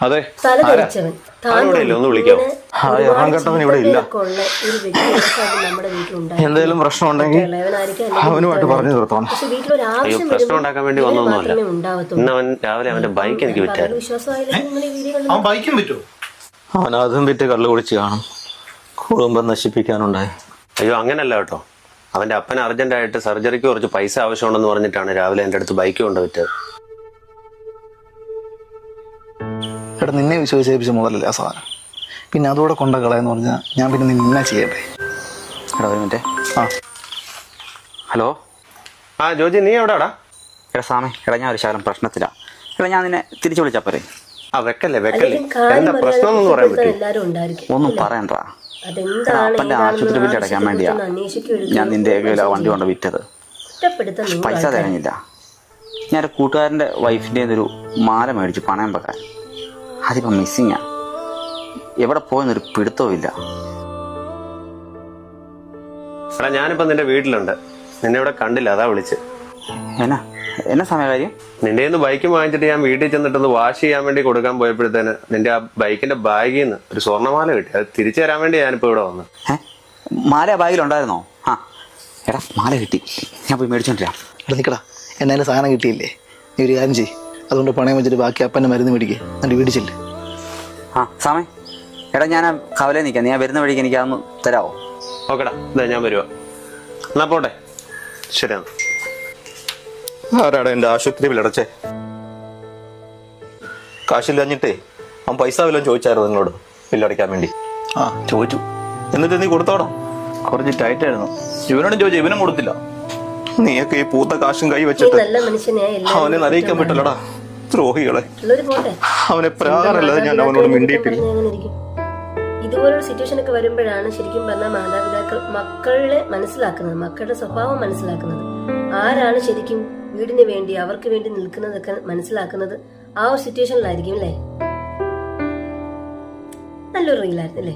അതെ തല ധരിച്ചവൻ ഒന്ന് വിളിക്കാവോ? ഇവിടെ ഇല്ല. ഒരു വ്യക്തി നമ്മുടെ വീട്ടിലുണ്ടായി. എന്തെങ്കിലും പ്രശ്നം ഉണ്ടെങ്കിൽ അവനുമായിട്ട് പറഞ്ഞു തീർത്തോണം. പക്ഷെ വീട്ടിലൊരു ആവശ്യം പ്രശ്നം ഉണ്ടാക്കാൻ വേണ്ടി വന്നൊന്നുമല്ല. മാത്രമേ ഉണ്ടാവത്തുള്ളൂ. ഇന്ന് അവൻ രാവിലെ അവന്റെ ബൈക്ക് എനിക്ക് വിറ്റായിരുന്നു. വിശ്വാസമായില്ലെങ്കിൽ നിങ്ങൾ ഈ വീഡിയോ അവൻ ബൈക്കും പറ്റുമോ? അവൻ അതും വിറ്റ് കള്ളു കുടിച്ച് കാണും. കുടുംബം നശിപ്പിക്കാനുണ്ടായി. അയ്യോ അങ്ങനല്ല കേട്ടോ. അവന്റെ അപ്പൻ അർജന്റായിട്ട് സർജറിക്ക് കുറച്ച് പൈസ ആവശ്യമുണ്ടെന്ന് പറഞ്ഞിട്ടാണ് രാവിലെ എന്റെ അടുത്ത് ബൈക്ക് കൊണ്ട് വിറ്റത്. എടാ നിന്നെ വിശ്വസിച്ച മുതലല്ലേ ആ സാധനം, പിന്നെ അതുകൂടെ കൊണ്ട കളയെന്ന് പറഞ്ഞാൽ ഞാൻ പിന്നെ നിന്നെ ചെയ്യട്ടെ. എടാ ഒരു മിനിറ്റ്. ആ ഹലോ. ആ ജോജി നീ എവിടെടാ? എടാ സാമേ, എടാ ഞാൻ ഒരു ശകലം പ്രശ്നത്തിലാണ്. എടാ ഞാൻ നിന്നെ തിരിച്ചു വിളിച്ചാൽ പോരെ? ആ വെക്കല്ലേ എന്താ പ്രശ്നം എന്നൊന്നും പറയാൻ പറ്റും? എല്ലാരും ഉണ്ടായിരിക്കും. ഒന്നും പറയണ്ട. അതെന്താണ് അപ്പൻ്റെ ആശുപത്രി ബില്ല് അടയ്ക്കാൻ വേണ്ടിയാ ഞാൻ നിന്റെ വണ്ടി കൊണ്ട് വിറ്റത്. പൈസ തികഞ്ഞില്ല. ഞാൻ ഒരു കൂട്ടുകാരൻ്റെ വൈഫിൻ്റെ ഒരു മാല മേടിച്ചു പണയം വെക്കാൻ. അതിപ്പോൾ മിസ്സിങ്ങാ. എവിടെ പോയെന്നൊരു പിടുത്തവും ഇല്ല. എടാ ഞാനിപ്പോ നിന്റെ വീട്ടിലുണ്ട്. നിന്നെ ഇവിടെ കണ്ടില്ല, അതാ വിളിച്ച്. എന്നാ സമയകാര്യം? നിന്റെ നിന്ന് ബൈക്ക് വാങ്ങിച്ചിട്ട് ഞാൻ വീട്ടിൽ ചെന്നിട്ടൊന്ന് വാഷ് ചെയ്യാൻ വേണ്ടി കൊടുക്കാൻ പോയപ്പോഴത്തേന് നിന്റെ ആ ബൈക്കിന്റെ ബാഗിൽ നിന്ന് ഒരു സ്വർണ്ണമാല കിട്ടി. അത് തിരിച്ചു തരാൻ വേണ്ടി ഞാനിപ്പോ ഇവിടെ വന്നു. മാല ബാഗിലുണ്ടായിരുന്നോ? ആ എടാ മാല കിട്ടി, ഞാൻ പോയി മേടിച്ചോണ്ടിരാം. എടാ നിൽക്കടാ, എന്നാലും സാധനം കിട്ടിയില്ലേ? നീ ഒരു കാര്യം ചെയ്യ്, അതുകൊണ്ട് പണയം വെച്ചിട്ട് ബാക്കി അപ്പൻ്റെ മരുന്ന് മേടിക്കുക, എന്നിട്ട് വീട്ടിൽ ചെല്ല്. ആ സാമേ, എടാ ഞാൻ കവലയിൽ നിൽക്കാം. ഞാൻ വരുന്ന വഴിക്ക് എനിക്ക് അതൊന്ന് തരാമോ? ഓക്കെടാ, ഇതാ ഞാൻ വരുവാ. എന്നാ പോട്ടെ. ശരിയാണ്. ആരാടാ എന്റെ ആശുപത്രി ബില്ലടച്ചേ? കാശില്ലഞ്ഞിട്ടേ അവൻ പൈസ വല്ലതും ചോദിച്ചായിരുന്നു നിങ്ങളോട് ബില്ലടയ്ക്കാൻ വേണ്ടി? ആ ചോദിച്ചു. എന്നിട്ട് നീ കൊടുത്തോടാ? കുറച്ച് ടൈറ്റ് ആയിരുന്നു. ഇവനോടും ചോദിച്ചു, ഇവനും കൊടുത്തില്ല. നീയൊക്കെ ഈ പൂത്ത കാശും കൈ വെച്ചിട്ട് നല്ല മനുഷ്യനെയാ. അവനെ നരയിക്കാൻ പറ്റില്ലടാ. ദ്രോഹികളെ. അവനെ പ്രാകാരല്ലാതെ ഞാൻ അവനോട് മിണ്ടിയിട്ടില്ല. ഇതുപോലൊരു സിറ്റുവേഷൻ ഒക്കെ വരുമ്പോഴാണ് ശരിക്കും പറഞ്ഞാൽ മാതാപിതാക്കൾ മക്കളെ മനസ്സിലാക്കുന്നത്, മക്കളുടെ സ്വഭാവം മനസ്സിലാക്കുന്നത്. ആരാണ് ശരിക്കും വീടിന് വേണ്ടി അവർക്ക് വേണ്ടി നിൽക്കുന്നതൊക്കെ മനസ്സിലാക്കുന്നത് ആ ഒരു സിറ്റുവേഷനിലായിരിക്കും അല്ലേ. നല്ലൊരു റീലായിരുന്നു അല്ലേ.